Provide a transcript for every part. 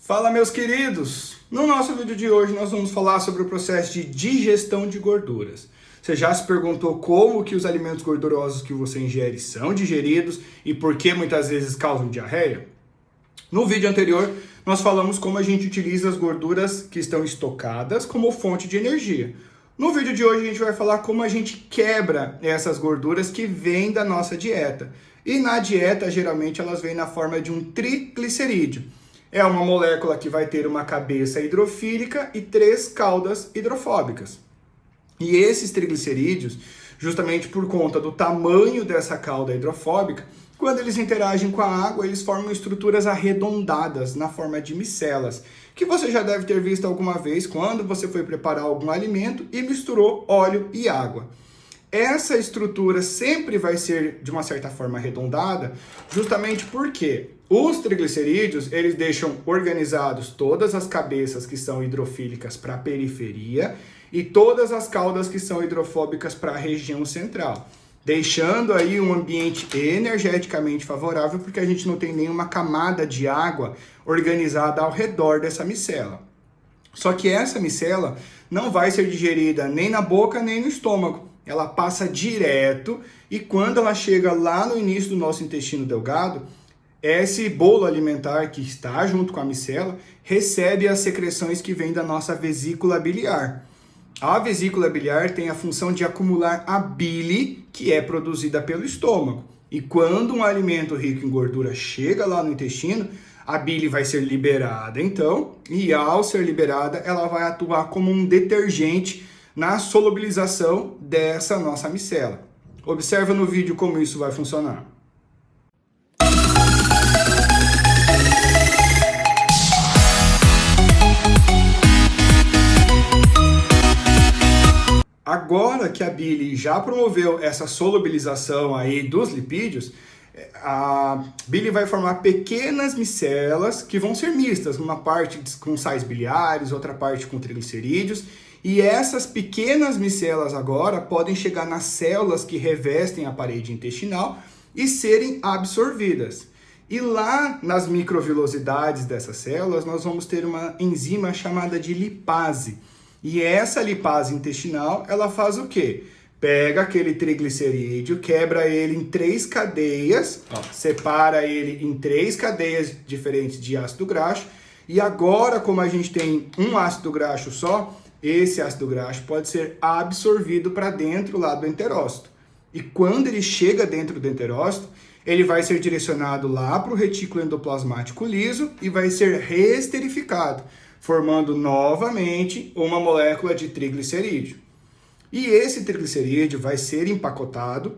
Fala, meus queridos! No nosso vídeo de hoje nós vamos falar sobre o processo de digestão de gorduras. Você já se perguntou como que os alimentos gordurosos que você ingere são digeridos e por que muitas vezes causam diarreia? No vídeo anterior nós falamos como a gente utiliza as gorduras que estão estocadas como fonte de energia. No vídeo de hoje a gente vai falar como a gente quebra essas gorduras que vêm da nossa dieta. E na dieta geralmente elas vêm na forma de um triglicerídeo. É uma molécula que vai ter uma cabeça hidrofílica e 3 caudas hidrofóbicas. E esses triglicerídeos, justamente por conta do tamanho dessa cauda hidrofóbica, quando eles interagem com a água, eles formam estruturas arredondadas na forma de micelas, que você já deve ter visto alguma vez quando você foi preparar algum alimento e misturou óleo e água. Essa estrutura sempre vai ser, de uma certa forma, arredondada, justamente porque os triglicerídeos, eles deixam organizados todas as cabeças que são hidrofílicas para a periferia e todas as caudas que são hidrofóbicas para a região central, deixando aí um ambiente energeticamente favorável, porque a gente não tem nenhuma camada de água organizada ao redor dessa micela. Só que essa micela não vai ser digerida nem na boca nem no estômago. Ela passa direto e quando ela chega lá no início do nosso intestino delgado, esse bolo alimentar que está junto com a micela recebe as secreções que vêm da nossa vesícula biliar. A vesícula biliar tem a função de acumular a bile que é produzida pelo estômago. E quando um alimento rico em gordura chega lá no intestino, a bile vai ser liberada então, e ao ser liberada, ela vai atuar como um detergente na solubilização dessa nossa micela. Observa no vídeo como isso vai funcionar. Agora que a bile já promoveu essa solubilização aí dos lipídios, a bile vai formar pequenas micelas que vão ser mistas, uma parte com sais biliares, outra parte com triglicerídeos, e essas pequenas micelas agora podem chegar nas células que revestem a parede intestinal e serem absorvidas. E lá nas microvilosidades dessas células nós vamos ter uma enzima chamada de lipase. E essa lipase intestinal, ela faz o quê? Pega aquele triglicerídeo, quebra ele em 3 cadeias, separa ele em 3 cadeias diferentes de ácido graxo. E agora, como a gente tem um ácido graxo só, esse ácido graxo pode ser absorvido para dentro lá do enterócito. E quando ele chega dentro do enterócito, ele vai ser direcionado lá para o retículo endoplasmático liso e vai ser reesterificado, formando novamente uma molécula de triglicerídeo. E esse triglicerídeo vai ser empacotado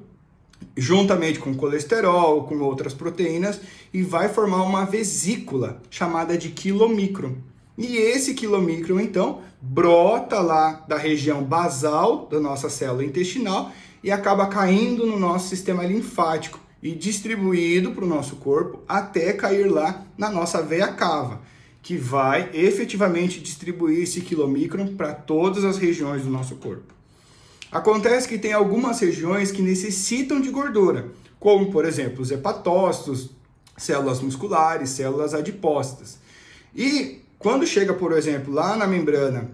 juntamente com colesterol, com outras proteínas, e vai formar uma vesícula chamada de quilomicron. E esse quilomicron, então, brota lá da região basal da nossa célula intestinal e acaba caindo no nosso sistema linfático e distribuído para o nosso corpo até cair lá na nossa veia cava, que vai efetivamente distribuir esse quilomicron para todas as regiões do nosso corpo. Acontece que tem algumas regiões que necessitam de gordura, como, por exemplo, os hepatócitos, células musculares, células adipócitas. E quando chega, por exemplo, lá na membrana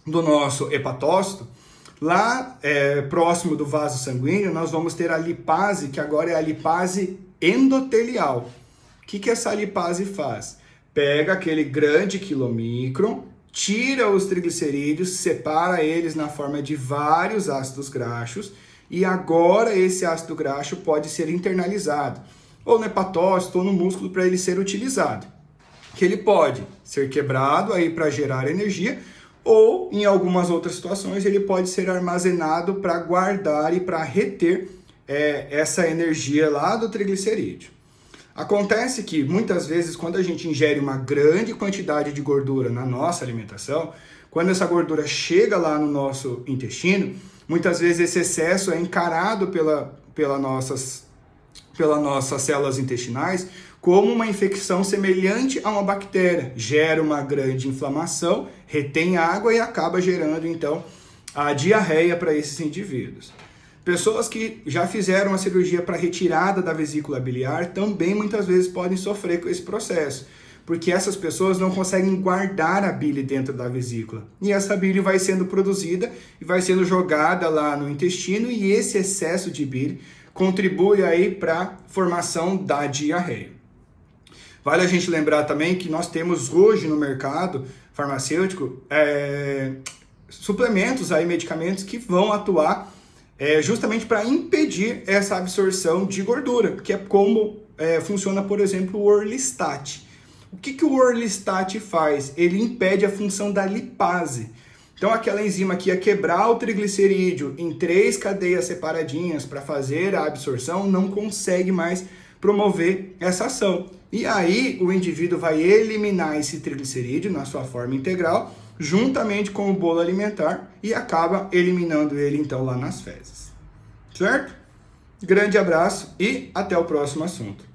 do nosso hepatócito, lá próximo do vaso sanguíneo, nós vamos ter a lipase, que agora é a lipase endotelial. O que essa lipase faz? Pega aquele grande quilomicron, tira os triglicerídeos, separa eles na forma de vários ácidos graxos e agora esse ácido graxo pode ser internalizado, ou no hepatócito ou no músculo para ele ser utilizado. Que ele pode ser quebrado aí para gerar energia ou em algumas outras situações ele pode ser armazenado para guardar e para reter essa energia lá do triglicerídeo. Acontece que, muitas vezes, quando a gente ingere uma grande quantidade de gordura na nossa alimentação, quando essa gordura chega lá no nosso intestino, muitas vezes esse excesso é encarado pelas nossas células intestinais como uma infecção semelhante a uma bactéria. Gera uma grande inflamação, retém água e acaba gerando, então, a diarreia para esses indivíduos. Pessoas que já fizeram a cirurgia para retirada da vesícula biliar também muitas vezes podem sofrer com esse processo, porque essas pessoas não conseguem guardar a bile dentro da vesícula. E essa bile vai sendo produzida e vai sendo jogada lá no intestino, e esse excesso de bile contribui aí para a formação da diarreia. Vale a gente lembrar também que nós temos hoje no mercado farmacêutico suplementos, aí, medicamentos que vão atuar justamente para impedir essa absorção de gordura, que é como funciona, por exemplo, o Orlistat. O que o Orlistat faz? Ele impede a função da lipase. Então, aquela enzima que ia quebrar o triglicerídeo em 3 cadeias separadinhas para fazer a absorção, não consegue mais promover essa ação. E aí, o indivíduo vai eliminar esse triglicerídeo na sua forma integral, juntamente com o bolo alimentar, e acaba eliminando ele, então, lá nas fezes. Certo? Grande abraço e até o próximo assunto.